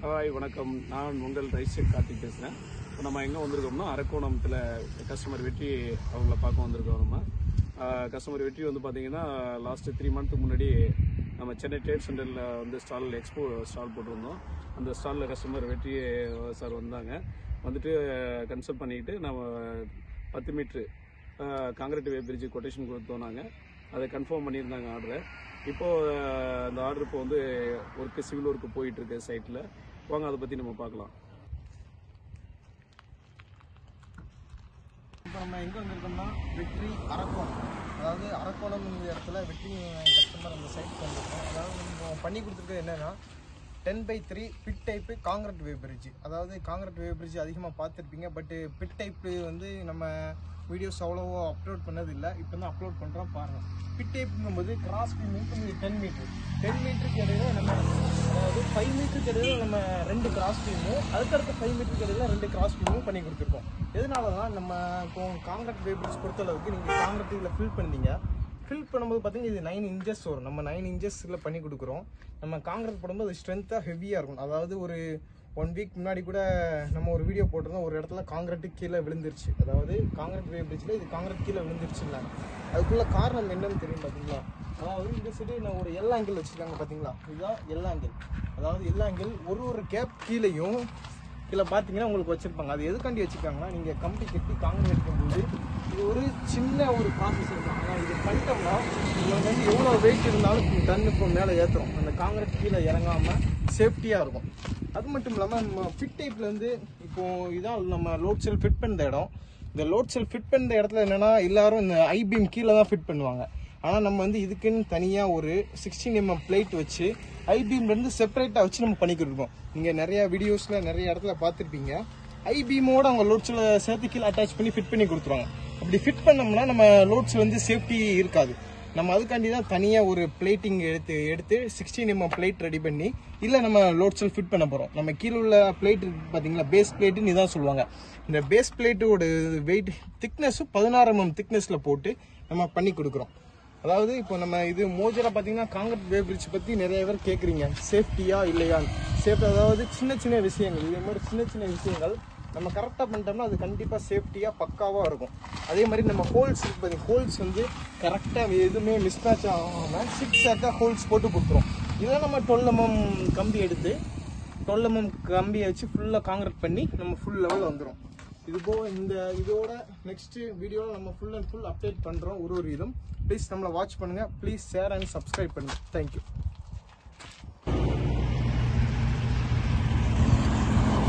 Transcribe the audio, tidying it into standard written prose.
Hi வணக்கம். நான் உங்கள் ரைட் கார்த்திக் பேசுகிறேன். இப்போ நம்ம எங்கே வந்திருக்கோம்னா அரக்கோணத்தில் கஸ்டமர் வெற்றி அவங்கள பார்க்க வந்திருக்கோம். நம்ம கஸ்டமர் வெற்றி வந்து பார்த்தீங்கன்னா லாஸ்ட்டு 3 மந்த்துக்கு முன்னாடி நம்ம சென்னை ட்ரேட் சென்டரில் வந்து எக்ஸ்போ ஸ்டால் போட்டிருந்தோம். அந்த ஸ்டாலில் கஸ்டமர் வெற்றி சார் வந்தாங்க. வந்துட்டு கன்சல்ட் பண்ணிக்கிட்டு நம்ம 10 மீட்ரு காங்கிரீட் பிரிட்ஜ் கொட்டேஷன் கொடுத்தோம். நாங்கள் அதை கன்ஃபார்ம் பண்ணியிருந்தாங்க ஆர்டரை. இப்போது அந்த ஆர்டர் இப்போ வந்து ஒர்க்கு சிவில் ஒர்க்கு போயிட்டுருக்கு சைட்டில். வாங்க அதை பற்றி நம்ம பார்க்கலாம். இப்போ நம்ம எங்கே வந்திருக்கோம்னா வெற்றி அரக்கோணம், அதாவது அரக்கோணம் இடத்துல வெற்றி கஸ்டமர் அந்த சைட்டுக்கு வந்திருக்கோம். அதாவது நம்ம பண்ணி கொடுத்துருக்கிறது என்னென்னா 10/3 பிட் டைப்பு காங்கிரீட் வே பிரிட்ஜ். அதாவது காங்கிரீட் வே பிரிட்ஜ் அதிகமாக பார்த்துருப்பீங்க, பட்டு பிட் டைப்பு வந்து நம்ம வீடியோஸ் அவ்வளோவோ அப்லோட் பண்ணது இல்லை. இப்போ தான் அப்லோட் பண்ணுறோம் பாருங்கள். பிட் டைப்புங்கும்போது கிராஸ் பீமுக்கு 10 மீட்டருக்கு இடையில நம்ம, அதாவது 5 மீட்டருக்கு இடையில நம்ம 2 கிராஸ் பீமும், அதுக்கடுத்து 5 மீட்டருக்கு இடையில 2 கிராஸ் பீமும் பண்ணி கொடுத்துருக்கோம். எதனால தான் நம்ம இப்போ காங்கிரீட் வே பிரிட்ஜ் பொறுத்தளவுக்கு நீங்கள் காங்கிரீட்டில் ஃபில் பண்ணுவீங்க. ஃபில் பண்ணும்போது பார்த்தீங்கன்னா இது 9 இன்ச்சஸ் வரும். நம்ம 9 இன்ச்சஸில் பண்ணி கொடுக்குறோம். நம்ம காங்கிரீட் போடும்போது ஸ்ட்ரென்த்தாக ஹெவியாக இருக்கும். அதாவது ஒரு 1 வீக் முன்னாடி கூட நம்ம ஒரு வீடியோ போட்டிருந்தோம். ஒரு இடத்துல காங்கிரீட்டு கீழே விழுந்துருச்சு. அதாவது காங்கிரீட் வே பிரிட்ஜில் இது காங்கிரீட் கீழே விழுந்துருச்சுல்ல, அதுக்குள்ள காரணம் என்னன்னு தெரியும் பார்த்தீங்களா? அதாவது இந்த சைடு நான் ஒரு எல் ஆங்கிள் வச்சுருக்காங்க பார்த்தீங்களா, இதுதான் எல் ஆங்கிள். அதாவது எல் ஆங்கிள் ஒரு கேப் கீழேயும் இதில் பார்த்தீங்கன்னா உங்களுக்கு வச்சுருப்பாங்க. அது எதுக்காண்டி வச்சுருக்காங்கன்னா, நீங்கள் கம்பி கட்டி காங்கிரீட் எடுக்கும்போது இது ஒரு சின்ன ஒரு ப்ராசஸ் இருக்கும். ஆனால் இது பண்ணிட்டோம்னா உங்களுக்கு வந்து எவ்வளோ வெயிட் இருந்தாலும் டன்னுக்கு மேலே ஏற்றுறோம். அந்த காங்கிரீட் கீழே இறங்காமல் சேஃப்டியாக இருக்கும். அது மட்டும் இல்லாமல் நம்ம ஃபிட் டைப்பில் வந்து இப்போது இதான் நம்ம லோட் செல் ஃபிட் பண்ணுற இடம். இந்த லோட் செல் ஃபிட் பண்ணுற இடத்துல என்னென்னா எல்லாரும் இந்த ஐபீம் கீழே தான் ஃபிட் பண்ணுவாங்க. ஆனால் நம்ம வந்து இதுக்குன்னு தனியாக ஒரு 16 mm பிளேட் வச்சு ஐபீம்லேருந்து செப்பரேட்டாக வச்சு நம்ம பண்ணி கொடுப்போம். நீங்கள் நிறையா வீடியோஸில் நிறைய இடத்துல பார்த்துருப்பீங்க. ஐபீமோடு அவங்க லோட்ஸில் சேர்த்து கீழே அட்டாச் பண்ணி ஃபிட் பண்ணி கொடுத்துருவாங்க. அப்படி ஃபிட் பண்ணோம்னா நம்ம லோட்ஸில் வந்து சேஃப்டி இருக்காது. நம்ம அதுக்காண்டி தான் தனியாக ஒரு பிளேட்டிங் எடுத்து 16 mm பிளேட் ரெடி பண்ணி இல்லை நம்ம லோட்ஸில் ஃபிட் பண்ண போகிறோம். நம்ம கீழே உள்ள பிளேட் பார்த்தீங்களா, பேஸ் பிளேட்டுன்னு இதான் சொல்லுவாங்க. இந்த பேஸ் பிளேட்டோட வெயிட் திக்னஸும் 16 mm திக்னஸில் போட்டு நம்ம பண்ணி கொடுக்குறோம். அதாவது இப்போ நம்ம இது மோஜரா பார்த்தீங்கன்னா காங்கிரீட் வே பிரிட்ஜ் பற்றி நிறைய பேர் கேட்குறீங்க, சேஃப்டியா இல்லையான்னு. சேஃப்டி அதாவது சின்ன சின்ன விஷயங்கள், இதே மாதிரி சின்ன சின்ன விஷயங்கள் நம்ம கரெக்டாக பண்ணிட்டோம்னா அது கண்டிப்பாக சேஃப்டியாக பக்காவாக இருக்கும். அதே மாதிரி நம்ம ஹோல்ஸ் இருக்கு பார்த்தீங்கன்னா, ஹோல்ஸ் வந்து கரெக்டாக எதுவுமே மிஸ்மேட்ச் ஆகாமல் 6 ஹோல்ஸ் போட்டு கொடுத்துரும். இதெல்லாம் நம்ம 12 mm கம்பி எடுத்து 12 mm கம்பியை வச்சு ஃபுல்லாக காங்கிரீட் பண்ணி நம்ம ஃபுல் லெவல் வந்துடும். இது போக இந்த இதோட நெக்ஸ்ட் வீடியோவில் நம்ம ஃபுல் அண்ட் ஃபுல் அப்டேட் பண்ணுறோம். ஒரு இதுவும் ப்ளீஸ் நம்மளை வாட்ச் பண்ணுங்கள். ப்ளீஸ் ஷேர் அண்ட் சப்ஸ்கிரைப் பண்ணுங்கள். தேங்க்யூ.